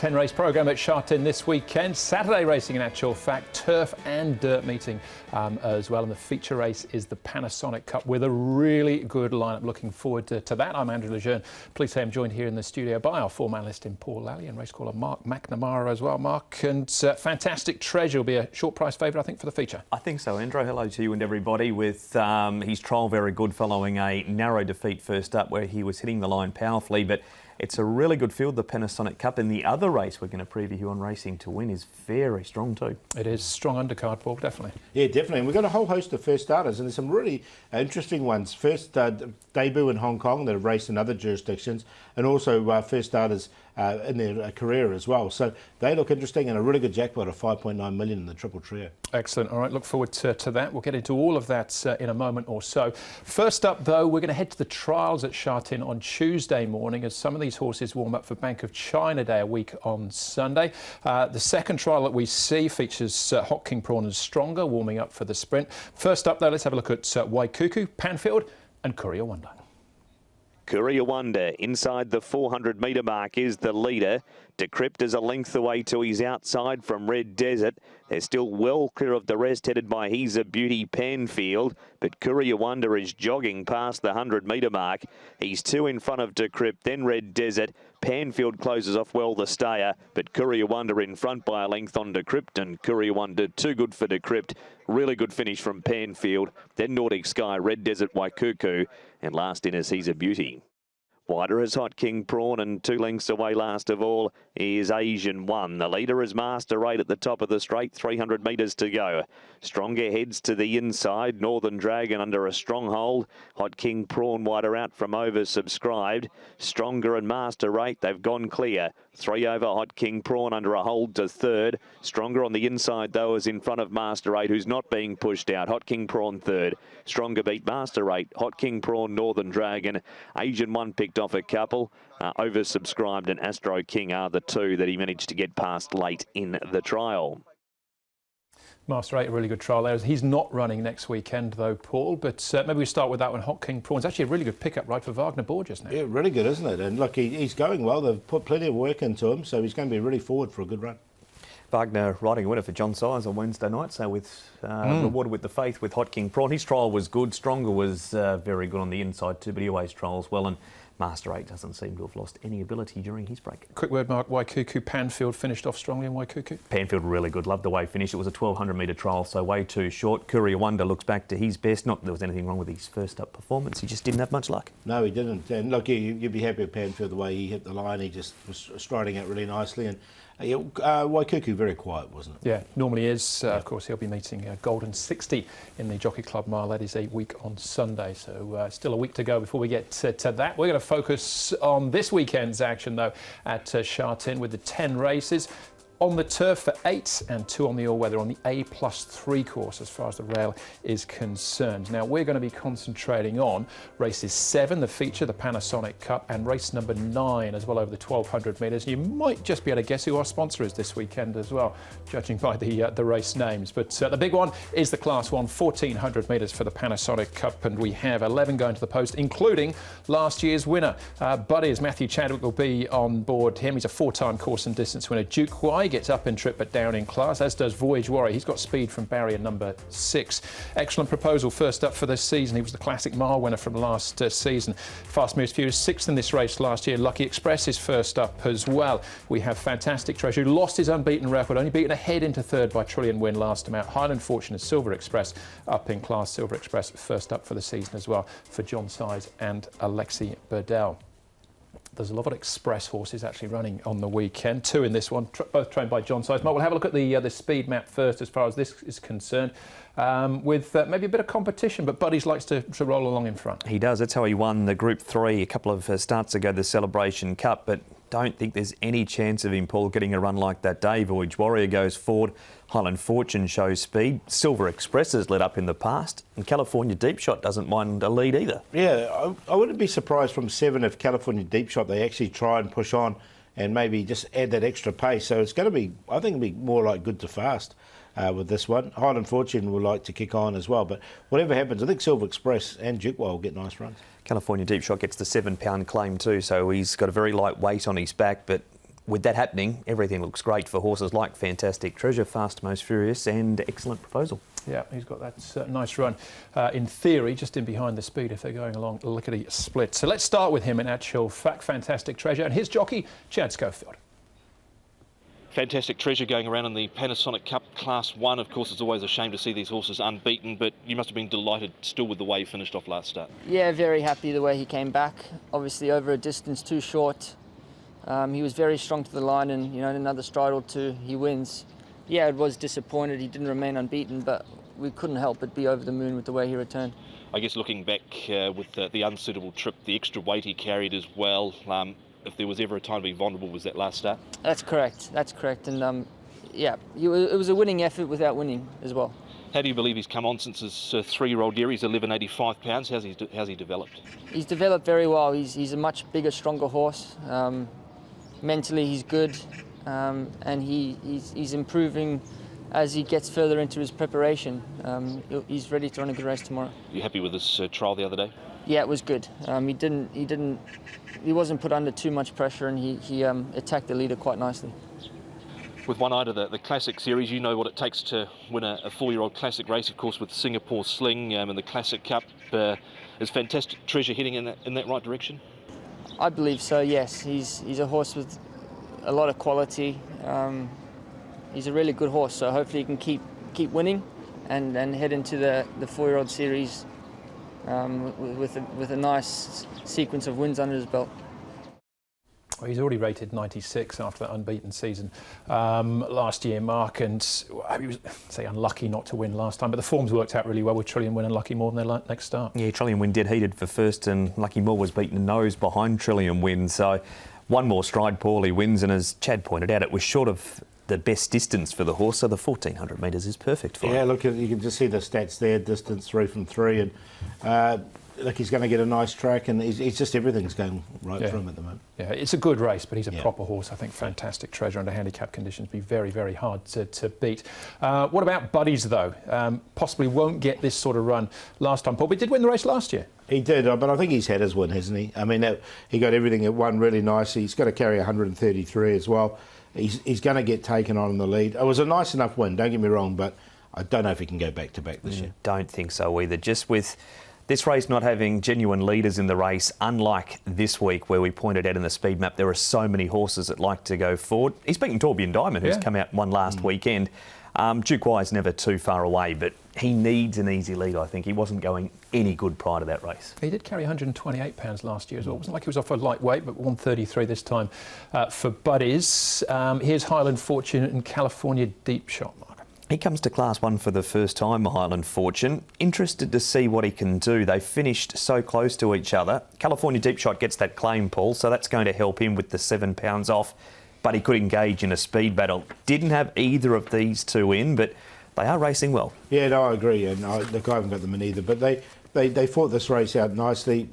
10-race program at Sha Tin this weekend. Saturday racing in actual fact, turf and dirt meeting as well. And the feature race is the Panasonic Cup with a really good lineup. Looking forward to that. I'm Andrew Lejeune. Please say I'm joined here in the studio by our form analyst in Paul Lally and racecaller Mark McNamara as well. Mark, and Fantastic Treasure will be a short price favourite, I think, for the feature. I think so, Andrew. Hello to you and everybody. With his trial very good following a narrow defeat first up where he was hitting the line powerfully, but it's a really good field, the Panasonic Cup, and the other race we're going to preview on Racing to Win is very strong too. It is strong undercard, Paul, definitely. Yeah, definitely. And we've got a whole host of first starters, and there's some really interesting ones. First debut in Hong Kong that have raced in other jurisdictions, and also first starters in their career as well. So they look interesting, and a really good jackpot of 5.9 million in the triple trio. Excellent. All right, look forward to that. We'll get into all of that in a moment or so. First up, though, we're going to head to the trials at Sha Tin on Tuesday morning as some of these horses warm up for Bank of China Day a week on Sunday. The second trial that we see features Hot King Prawn and Stronger warming up for the sprint. First up, though, let's have a look at Waikuku, Panfield and Courier Wonder. Courier Wonder inside the 400-metre mark is the leader. Decrypt is a length away to his outside from Red Desert. They're still well clear of the rest, headed by He's a Beauty Panfield. But Courier Wonder is jogging past the 100-metre mark. He's two in front of Decrypt, then Red Desert. Panfield closes off well the stayer, but Courier Wonder in front by a length on Decrypt, and Courier Wonder too good for Decrypt. Really good finish from Panfield. Then Nordic Sky, Red Desert, Waikuku, and last in is He's a Beauty. Wider is Hot King Prawn, and 2 lengths away last of all is Asian One. The leader is Master 8 at the top of the straight, 300 metres to go. Stronger heads to the inside, Northern Dragon under a strong hold. Hot King Prawn wider out from oversubscribed. Stronger and Master 8, they've gone clear. 3 over Hot King Prawn under a hold to third. Stronger on the inside though is in front of Master 8, who's not being pushed out. Hot King Prawn third. Stronger beat Master 8. Hot King Prawn, Northern Dragon. Asian One picked off a couple. Oversubscribed and Astro King are the two that he managed to get past late in the trial. Master 8, a really good trial there. He's not running next weekend though, Paul, but maybe we start with that one. Hot King Prawn. It's actually a really good pickup right for Wagner Borges now. Yeah, really good, isn't it? And look, he's going well. They've put plenty of work into him, so he's going to be really forward for a good run. Wagner riding a winner for John Sires on Wednesday night, so with rewarded with the faith with Hot King Prawn. His trial was good. Stronger was very good on the inside too, but he always trials well, and Master 8 doesn't seem to have lost any ability during his break. Quick word, Mark. Waikuku, Panfield finished off strongly in Waikuku. Panfield really good. Loved the way he finished. It was a 1,200-metre trial, so way too short. Courier Wonder looks back to his best. Not that there was anything wrong with his first up performance. He just didn't have much luck. No, he didn't. And look, you'd be happy with Panfield the way he hit the line. He just was striding out really nicely. And Waikuku very quiet, wasn't it? Yeah, normally is. Of course, he'll be meeting Golden 60 in the Jockey Club Mile. That is a week on Sunday, so still a week to go before we get to that. We're going to focus on this weekend's action, though, at Sha Tin with the 10 races. On the turf for 8 and 2 on the all-weather on the A+3 course as far as the rail is concerned. Now we're going to be concentrating on races 7, the feature, the Panasonic Cup, and race number 9 as well over the 1,200 metres. You might just be able to guess who our sponsor is this weekend as well, judging by the race names. But the big one is the Class 1, 1,400 metres for the Panasonic Cup, and we have 11 going to the post, including last year's winner. Buddies, Matthew Chadwick will be on board him. He's a 4-time course and distance winner. Duke Y gets up in trip but down in class, as does Voyage Warrior. He's got speed from barrier number 6. Excellent Proposal first up for this season. He was the Classic Mile winner from last season. Fast Moves Furious 6th in this race last year. Lucky Express is first up as well. We have Fantastic Treasure, who lost his unbeaten record, only beaten ahead into third by Trillion Win last time out. Highland Fortune is Silver Express up in class. Silver Express first up for the season as well for John Sires and Alexi Burdell. There's a lot of express horses actually running on the weekend. 2 in this one, both trained by John Sires. Mark, we'll have a look at the speed map first as far as this is concerned, with maybe a bit of competition, but Buddies likes to roll along in front. He does. That's how he won the Group 3 a couple of starts ago, the Celebration Cup, but don't think there's any chance of him, Paul, getting a run like that day. Voyage Warrior goes forward. Highland Fortune shows speed. Silver Express has led up in the past. And California Deep Shot doesn't mind a lead either. Yeah, I wouldn't be surprised from 7 if California Deep Shot, they actually try and push on and maybe just add that extra pace. So it's going to be, I think it'll be more like good to fast with this one. Highland Fortune will like to kick on as well. But whatever happens, I think Silver Express and Duke will get nice runs. California Deep Shot gets the 7-pound claim too, so he's got a very light weight on his back, but with that happening, everything looks great for horses like Fantastic Treasure, Fast Most Furious and Excellent Proposal. Yeah, he's got that nice run, in theory, just in behind the speed if they're going along lickety split. So let's start with him in actual fact, Fantastic Treasure, and his jockey, Chad Schofield. Fantastic Treasure going around in the Panasonic Cup Class 1. Of course, it's always a shame to see these horses unbeaten, but you must have been delighted still with the way he finished off last start. Yeah, very happy the way he came back. Obviously over a distance too short. He was very strong to the line, and in another stride or two he wins. Yeah, it was disappointed he didn't remain unbeaten, but we couldn't help but be over the moon with the way he returned. I guess looking back with the unsuitable trip, the extra weight he carried as well, if there was ever a time to be vulnerable, was that last start? That's correct, and yeah, it was a winning effort without winning as well. How do you believe he's come on since his 3-year-old year? He's 1185 pounds. How's he developed? He's developed very well. He's a much bigger, stronger horse. Mentally he's good, and he's improving as he gets further into his preparation. He's ready to run a good race tomorrow. You happy with his trial the other day? Yeah, it was good. He wasn't put under too much pressure, and he attacked the leader quite nicely. With one eye to the Classic Series, you know what it takes to win a 4-year-old Classic race, of course, with Singapore Sling and the Classic Cup. Is Fantastic Treasure heading in that right direction? I believe so, yes. He's a horse with a lot of quality. He's a really good horse, so hopefully he can keep winning and head into the 4-year-old series with a nice sequence of wins under his belt. Well, he's already rated 96 after that unbeaten season last year, Mark, and he was, say, unlucky not to win last time, but the form's worked out really well with Trillium Win and Lucky More than their next start. Yeah, Trillium Win dead heated for first, and Lucky More was beaten a nose behind Trillium Win, so one more stride, Paulie wins, and as Chad pointed out, it was short of the best distance for the horse, so the 1400 metres is perfect for him. Yeah, look, you can just see the stats there, distance 3 from 3, and look, he's going to get a nice track, and he's just everything's going right for him at the moment. Yeah, it's a good race, but he's a proper horse. I think Fantastic Treasure under handicap conditions be very, very hard to beat. What about Buddies, though? Possibly won't get this sort of run last time, Paul, but he did win the race last year. He did, but I think he's had his win, hasn't he? I mean, he got everything at one really nicely. He's got to carry 133 as well. He's going to get taken on in the lead. It was a nice enough win, don't get me wrong, but I don't know if he can go back-to-back this year. Don't think so either. Just with this race not having genuine leaders in the race, unlike this week where we pointed out in the speed map, there are so many horses that like to go forward. He's beaten Torbjorn Diamond, who's come out and won last weekend. Duke Y's never too far away, but he needs an easy lead, I think. He wasn't going any good prior to that race. He did carry 128 pounds last year as well. It wasn't like he was off a lightweight, but 133 this time for Buddies. Here's Highland Fortune and California Deep Shot, Mark. He comes to Class 1 for the first time, Highland Fortune. Interested to see what he can do. They finished so close to each other. California Deep Shot gets that claim, Paul, so that's going to help him with the 7 pounds off. But he could engage in a speed battle. Didn't have either of these two in, but they are racing well. Yeah, no, I agree. And look, I haven't got them in either, but they fought this race out nicely.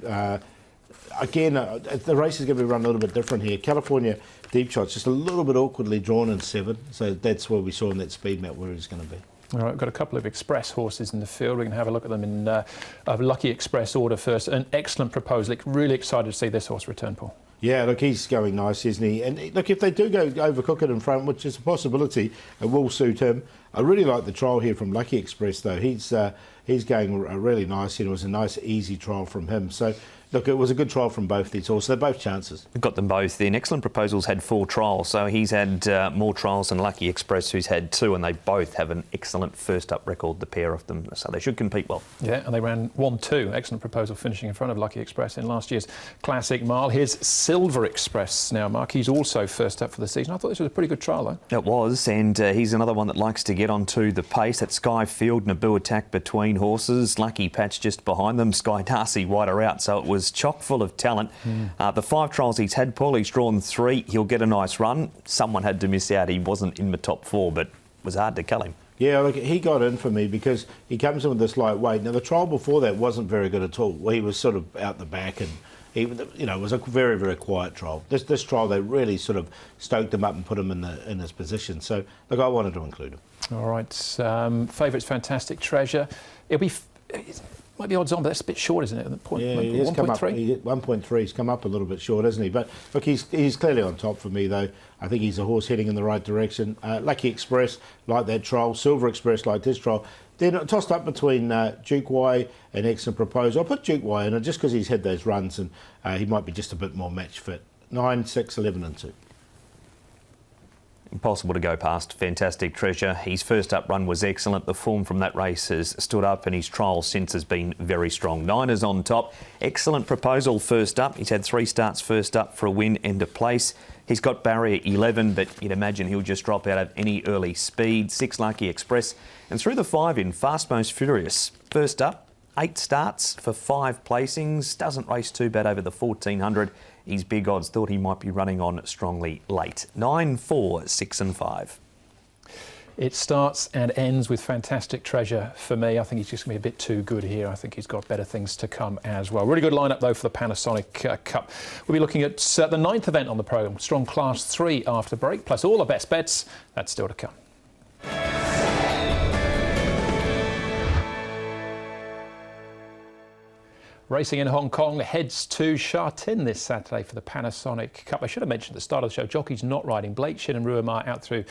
Again, the race is going to be run a little bit different here. California Deep Shot's just a little bit awkwardly drawn in 7, so that's where we saw in that speed map where he's going to be. All right, we've got a couple of express horses in the field. We can have a look at them in Lucky Express order first. An excellent proposal. Really excited to see this horse return, Paul. Yeah, look, he's going nice, isn't he? And look, if they do go overcook it in front, which is a possibility, it will suit him. I really like the trial here from Lucky Express, though. He's going really nice. It was a nice, easy trial from him. So, look, it was a good trial from both these horses. They're both chances. We've got them both in. Excellent Proposals had 4 trials, so he's had more trials than Lucky Express, who's had 2, and they both have an excellent first-up record, the pair of them, so they should compete well. Yeah, and they ran 1-2. Excellent Proposal finishing in front of Lucky Express in last year's Classic Mile. Here's Silver Express now, Mark. He's also first up for the season. I thought this was a pretty good trial, though. It was, and he's another one that likes to get onto the pace. At Sky Field, Naboo attack between horses. Lucky Patch just behind them. Sky Darcy wider out, so it was chock full of talent. The 5 trials he's had, Paul, he's drawn 3. He'll get a nice run. Someone had to miss out. He wasn't in the top 4, but it was hard to cull him. Yeah, look, he got in for me because he comes in with this light weight. Now, the trial before that wasn't very good at all. Well, he was sort of out the back, and he, it was a very, very quiet trial. This trial, they really sort of stoked him up and put him in his position. So, look, I wanted to include him. All right. Favourites, Fantastic Treasure. It'll be Might be odds on, but that's a bit short, isn't it? The point, Yeah, he has come up. 1.3? 1.3. He's come up a little bit short, hasn't he? But look, he's clearly on top for me, though. I think he's a horse heading in the right direction. Lucky Express, like that trial. Silver Express, like this trial. Then tossed up between Duke Y and Excellent Proposal. I'll put Duke Y in just because he's had those runs and he might be just a bit more match fit. 9, 6, 11 and 2. Impossible to go past Fantastic Treasure. His first up run was excellent. The form from that race has stood up and his trial since has been very strong. 9 is on top. Excellent Proposal first up. He's had 3 starts first up for a win and a place. He's got barrier 11, but you'd imagine he'll just drop out of any early speed. 6 Lucky Express. And through the 5 in Fast Most Furious. First up, 8 starts for 5 placings. Doesn't race too bad over the 1400. His big odds thought he might be running on strongly late. 9, 4, 6 and 5. It starts and ends with Fantastic Treasure for me. I think he's just going to be a bit too good here. I think he's got better things to come as well. Really good lineup, though, for the Panasonic Cup. We'll be looking at the 9th event on the programme. Strong Class 3 after break, plus all the best bets. That's still to come. Racing in Hong Kong heads to Sha Tin this Saturday for the Panasonic Cup. I should have mentioned at the start of the show, jockey's not riding. Blake Shin and Ruamar out through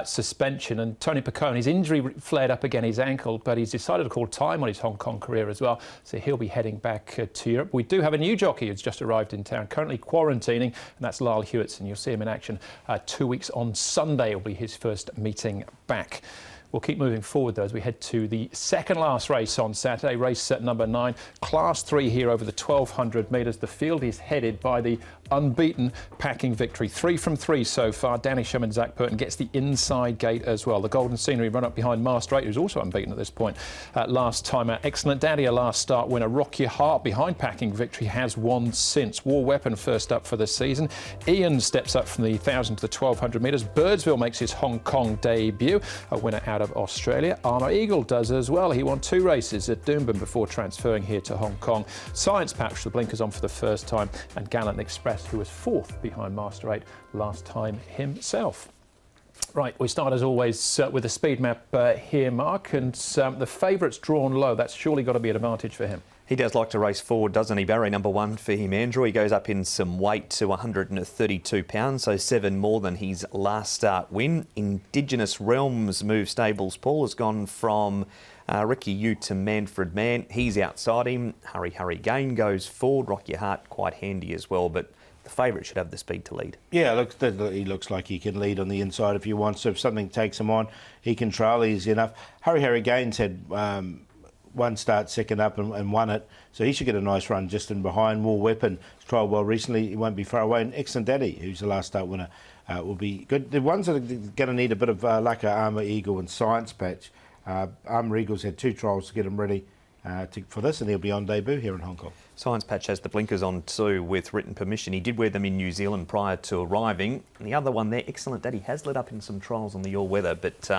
suspension, and Tony Picone, his injury flared up again, his ankle, but he's decided to call time on his Hong Kong career as well, so he'll be heading back to Europe. We do have a new jockey who's just arrived in town, currently quarantining, and that's Lyle Hewitson. You'll see him in action 2 weeks on Sunday. Will be his first meeting back. We'll keep moving forward, though, as we head to the second last race on Saturday, race set number 9, Class 3 here over the 1,200 metres. The field is headed by the unbeaten Packing Victory. 3 from 3 so far. Danny Sherman, Zach Burton gets the inside gate as well. The Golden Scenery run up behind Master 8, who's also unbeaten at this point. Last time out, Excellent Daddy, a last start winner. Rock Your Heart behind Packing Victory has won since. War Weapon first up for the season. Ian steps up from the 1,000 to the 1,200 metres. Birdsville makes his Hong Kong debut, a winner out of Australia. Armour Eagle does as well. He won 2 races at Doomben before transferring here to Hong Kong. Science Patch, the blinkers on for the first time, and Gallant Express, who was 4th behind Master 8 last time himself. Right, we start as always with a speed map here, Mark, and the favourite's drawn low. That's surely got to be an advantage for him. He does like to race forward, doesn't he? Barry number 1 for him, Andrew. He goes up in some weight to 132 pounds, so 7 more than his last start win. Indigenous Realms move stables. Paul has gone from Ricky Yu to Manfred Mann. He's outside him. Hurry, Hurry Gain goes forward. Rock Your Heart quite handy as well, but the favourite should have the speed to lead. Yeah, he looks like he can lead on the inside if he wants. So if something takes him on, he can trail easy enough. Hurry Gain's had 1 start, second up and won it, so he should get a nice run just in behind. War Weapon has trialled well recently, he won't be far away. And Excellent Daddy, who's the last start winner, will be good. The ones that are going to need a bit of luck are Armour Eagle and Science Patch. Armour Eagle's had 2 trials to get him ready for this, and he'll be on debut here in Hong Kong. Science Patch has the blinkers on too with written permission. He did wear them in New Zealand prior to arriving. And the other one there, Excellent Daddy, has lit up in some trials on the all-weather, but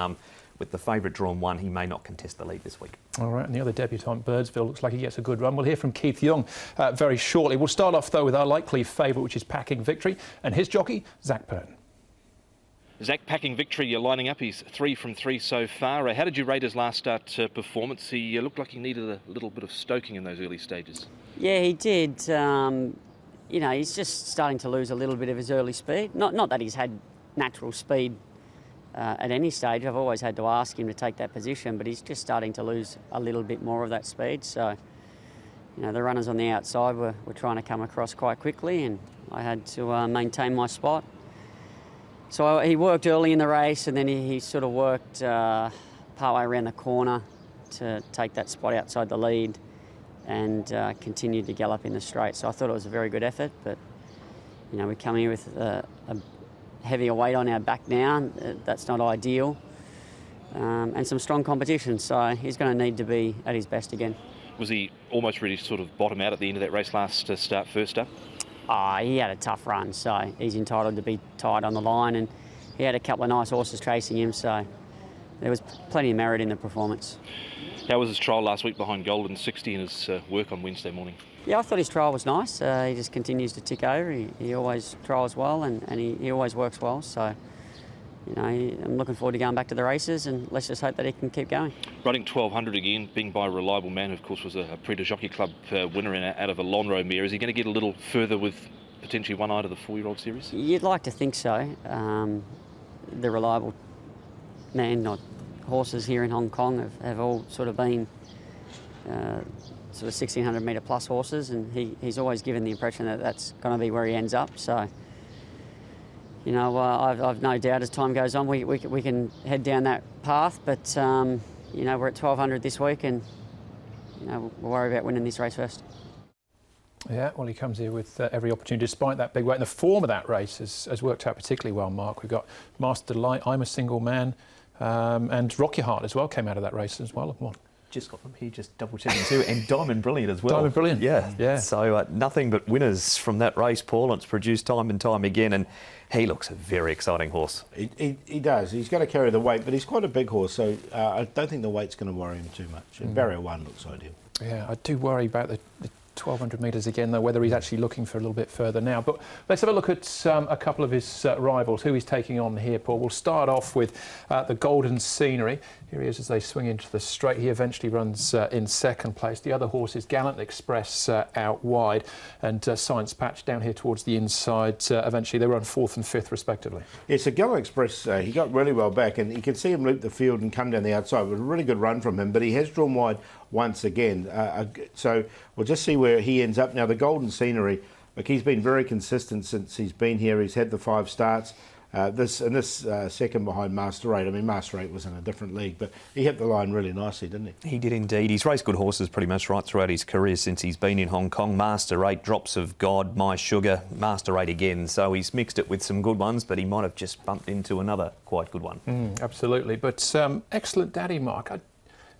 with the favourite drawn 1, he may not contest the lead this week. All right, and the other debutant, Birdsville, looks like he gets a good run. We'll hear from Keith Young very shortly. We'll start off, though, with our likely favourite, which is Packing Victory, and his jockey, Zach Burton. Zach, Packing Victory, you're lining up. He's 3 from 3 so far. How did you rate his last start performance? He looked like he needed a little bit of stoking in those early stages. Yeah, he did. You know, he's just starting to lose a little bit of his early speed. Not that he's had natural speed at any stage. I've always had to ask him to take that position, but he's just starting to lose a little bit more of that speed. So, you know, the runners on the outside were trying to come across quite quickly, and I had to maintain my spot. So he worked early in the race, and then he sort of worked partway around the corner to take that spot outside the lead, and continued to gallop in the straight. So I thought it was a very good effort, but you know, we come here with a heavier weight on our back now. That's not ideal, and some strong competition. So he's going to need to be at his best again. Was he almost ready to sort of bottom out at the end of that race last start, first up? He had a tough run, so he's entitled to be tied on the line, and he had a couple of nice horses chasing him, so there was plenty of merit in the performance. How was his trial last week behind Golden 60 and his work on Wednesday morning? Yeah, I thought his trial was nice. He just continues to tick over. He always trials well, and he always works well, so you know, I'm looking forward to going back to the races, and let's just hope that he can keep going. Running 1200 again, being by a reliable man, who of course was a Prix de Jockey Club winner out of a Lonhro mare. Is he going to get a little further with potentially one eye to the 4-year-old series? You'd like to think so. The reliable man, not horses here in Hong Kong, have all sort of been sort of 1600 metre plus horses, and he's always given the impression that that's going to be where he ends up. So, you know, I've no doubt as time goes on we can head down that path, but you know, we're at 1200 this week, and you know, we'll worry about winning this race first. Yeah, well, he comes here with every opportunity, despite that big weight. And the form of that race has worked out particularly well, Mark. We've got Master Delight, I'm a Single Man, and Rock Your Heart as well came out of that race as well. Just got them here, just double checking too, and Diamond Brilliant as well. Diamond Brilliant. Yeah. So nothing but winners from that race, Paul, and it's produced time and time again, and he looks a very exciting horse. He does. He's going to carry the weight, but he's quite a big horse, so I don't think the weight's going to worry him too much. And Barrier 1 looks ideal. Yeah, I do worry about the 1200 metres again, though, whether he's actually looking for a little bit further now. But let's have a look at a couple of his rivals, who he's taking on here, Paul. We'll start off with the Golden Scenery. Here he is as they swing into the straight. He eventually runs in second place. The other horse is Gallant Express out wide, and Science Patch down here towards the inside. Eventually they run fourth and fifth respectively. Yeah, so Gallant Express, he got really well back, and you can see him loop the field and come down the outside. It was a really good run from him, but he has drawn wide once again. So we'll just see where he ends up. Now, the Golden Scenery, look, he's been very consistent since he's been here. He's had the 5 starts. This second behind Master 8. I mean, Master 8 was in a different league, but he hit the line really nicely, didn't he? He did indeed. He's raced good horses pretty much right throughout his career since he's been in Hong Kong. Master 8, Drops of God, My Sugar, Master 8 again. So he's mixed it with some good ones, but he might have just bumped into another quite good one. Absolutely. But excellent daddy, Mark.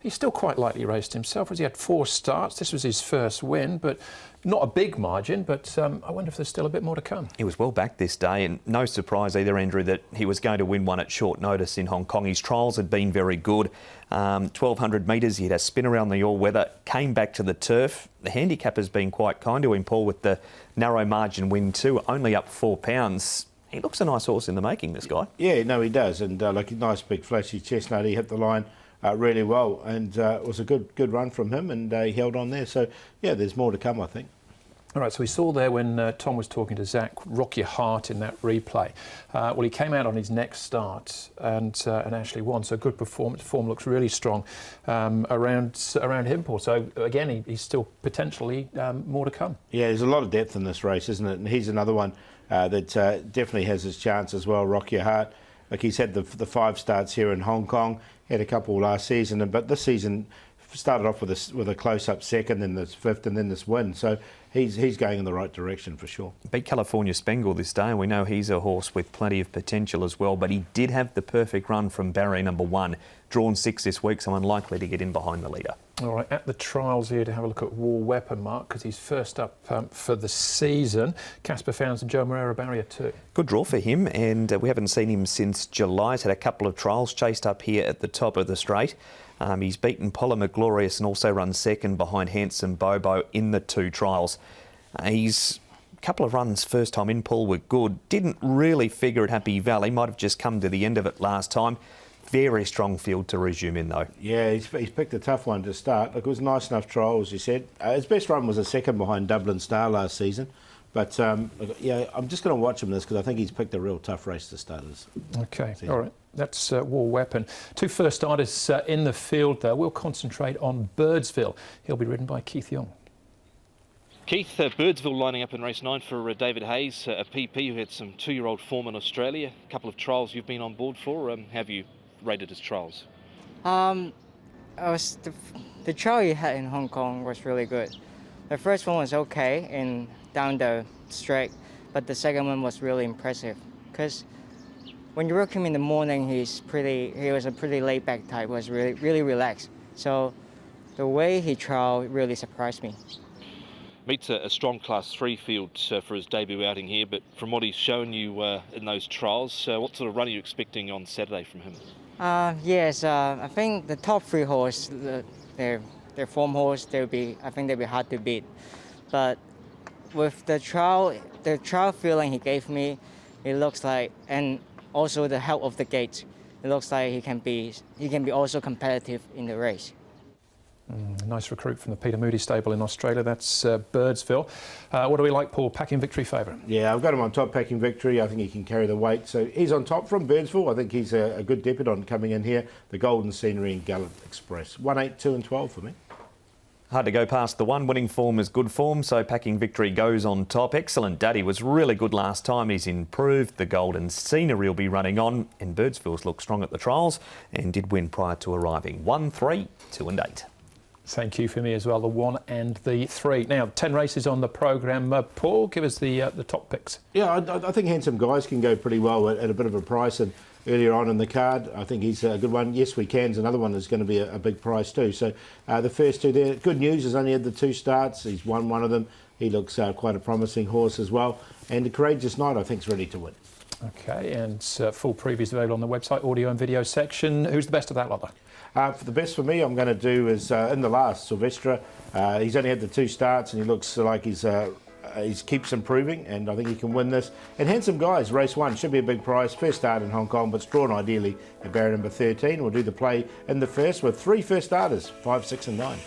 He's still quite lightly raced himself, as he had 4 starts. This was his first win, but not a big margin, but I wonder if there's still a bit more to come. He was well back this day, and no surprise either, Andrew, that he was going to win one at short notice in Hong Kong. His trials had been very good. 1200 metres, he had a spin around the all-weather, came back to the turf. The handicap has been quite kind to him, Paul, with the narrow margin win too, only up £4. He looks a nice horse in the making, this guy. Yeah, no, he does, and like a nice big flashy chestnut. He hit the line really well, and it was a good run from him, and he held on there. So, yeah, there's more to come, I think. All right, so we saw there when Tom was talking to Zach, Rock Your Heart in that replay. Well, he came out on his next start and actually won, so good performance. Form looks really strong around him, Paul. So, again, he's still potentially more to come. Yeah, there's a lot of depth in this race, isn't it? And he's another one that definitely has his chance as well, Rock Your Heart. Like he's had the 5 starts here in Hong Kong, had a couple last season, but this season started off with a close-up second, then this 5th, and then this win. So he's going in the right direction for sure. Beat California Spangle this day, and we know he's a horse with plenty of potential as well, but he did have the perfect run from barrier number 1. Drawn 6 this week, so unlikely to get in behind the leader. All right, at the trials here to have a look at War Weapon, Mark, because he's first up for the season. Casper Founds and Joe Moreira barrier 2. Good draw for him, and we haven't seen him since July. He's had a couple of trials, chased up here at the top of the straight. He's beaten Polymer Glorious and also run second behind Handsome Bobo in the 2 trials. He's a couple of runs first time in, Paul, were good. Didn't really figure at Happy Valley, might have just come to the end of it last time. Very strong field to resume in, though. Yeah, he's picked a tough one to start. Look, it was a nice enough trial, as you said. His best run was a second behind Dublin Star last season. But, yeah, I'm just going to watch him this because I think he's picked a real tough race to start this Okay, season. All right. That's War Weapon. 2 first starters in the field, though. We'll concentrate on Birdsville. He'll be ridden by Keith Young. Keith, Birdsville lining up in race 9 for David Hayes, a PP who had some 2-year-old form in Australia. A couple of trials you've been on board for. Have you rated his trials? The trial he had in Hong Kong was really good. The first one was okay and down the straight, but the second one was really impressive because when you work him in the morning, he was a pretty laid back type, was really relaxed. So the way he trialed really surprised me. Meets a strong Class 3 field for his debut outing here, but from what he's shown you in those trials, what sort of run are you expecting on Saturday from him? Yes, I think the top 3 horse, their form horse, I think they'll be hard to beat. But with the trial feeling he gave me, it looks like, and also the help of the gate. It looks like he can be also competitive in the race. Nice recruit from the Peter Moody stable in Australia. That's Birdsville. What do we like, Paul? Packing Victory favourite? Yeah, I've got him on top, Packing Victory. I think he can carry the weight. So he's on top from Birdsville. I think he's a good debut coming in here. The Golden Scenery and Gallant Express. 1, 8, 2 and 12 for me. Hard to go past the one. Winning form is good form, so Packing Victory goes on top. Excellent Daddy was really good last time. He's improved. The Golden Scenery will be running on, and Birdsville's looked strong at the trials and did win prior to arriving. 1, 3, 2 and 8. Thank you for me as well, the 1 and the 3. Now, 10 races on the programme. Paul, give us the top picks. Yeah, I think Handsome Guys can go pretty well at a bit of a price. And earlier on in the card, I think he's a good one. Yes, We Can's another one that's going to be a big price too. So the first two there. Good news, he's only had the 2 starts. He's won one of them. He looks quite a promising horse as well. And the Courageous Knight, I think, is ready to win. Okay, and full previews available on the website, audio and video section. Who's the best of that lot, though? For the best for me, I'm going to do is in the last, Sylvestre. He's only had the 2 starts and he looks like he keeps improving, and I think he can win this. And Handsome Guys, race 1, should be a big prize. First start in Hong Kong, but it's drawn ideally at barrier number 13. We'll do the play in the first with 3 first starters, 5, 6 and 9.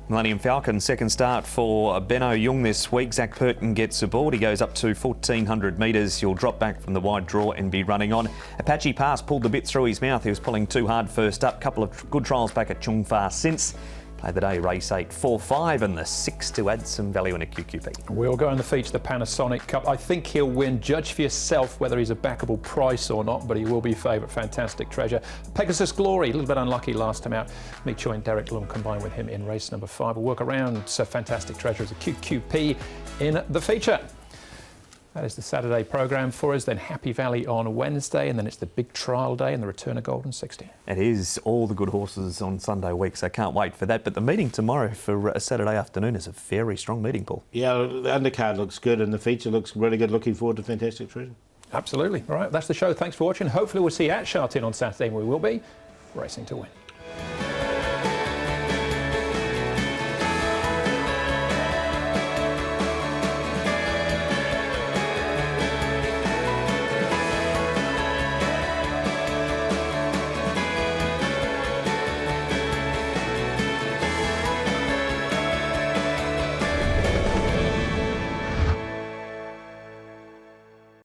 Millennium Falcon, second start for Benno Jung this week. Zach Purton gets aboard. He goes up to 1,400 metres. He'll drop back from the wide draw and be running on. Apache Pass pulled the bit through his mouth. He was pulling too hard first up. Couple of good trials back at Chung Fa since. Played the day, race 8, 4, 5 and the 6 to add some value in a QQP. We'll go in the feature, the Panasonic Cup. I think he'll win. Judge for yourself whether he's a backable price or not, but he will be favourite. Fantastic Treasure. Pegasus Glory, a little bit unlucky last time out. Meek Choi and Derek Lung combined with him in race number 5. We'll work around Fantastic Treasure as a QQP in the feature. That is the Saturday programme for us. Then Happy Valley on Wednesday, and then it's the big trial day and the return of Golden 60. It is all the good horses on Sunday week, so can't wait for that. But the meeting tomorrow for a Saturday afternoon is a very strong meeting, Paul. Yeah, the undercard looks good and the feature looks really good. Looking forward to Fantastic Treasure. Absolutely. All right, that's the show. Thanks for watching. Hopefully we'll see you at Sha Tin on Saturday, and we will be racing to win.